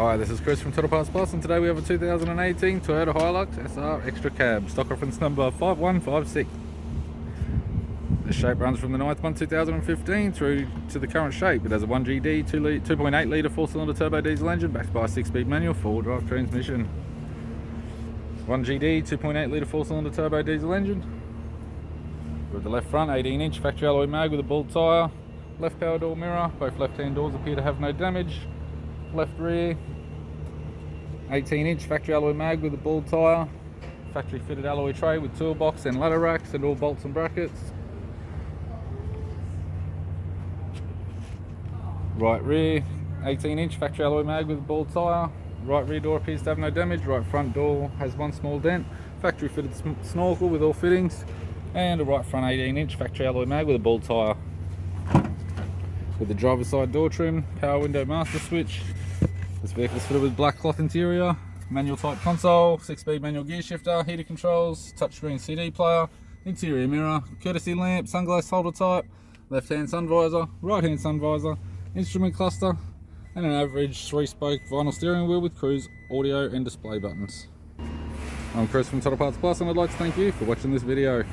Hi, this is Chris from Toyota Parts Plus, and today we have a 2018 Toyota HiLux SR Extra Cab, stock reference number 5156. The shape runs from the 9th month 2015 through to the current shape. It has a 1GD 2.8 litre 4-cylinder turbo diesel engine backed by a 6-speed manual 4-drive transmission. 1GD 2.8 litre 4-cylinder turbo diesel engine. With the left front 18-inch factory alloy mag with a bald tyre. Left power door mirror, both left-hand doors appear to have no damage. Left rear 18-inch factory alloy mag with a bald tyre. Factory fitted alloy tray with toolbox and ladder racks and all bolts and brackets. Right rear 18-inch factory alloy mag with a bald tyre. Right rear door appears to have no damage. Right front door has one small dent. Factory fitted snorkel with all fittings. And a right front 18-inch factory alloy mag with a bald tyre. With the driver's side door trim, power window master switch. This vehicle is fitted with black cloth interior, manual type console, 6-speed manual gear shifter, heater controls, touchscreen CD player, interior mirror, courtesy lamp, sunglass holder type, left hand sun visor, right hand sun visor, instrument cluster, and an average 3-spoke vinyl steering wheel with cruise audio and display buttons. I'm Chris from Toyota Parts Plus, and I'd like to thank you for watching this video.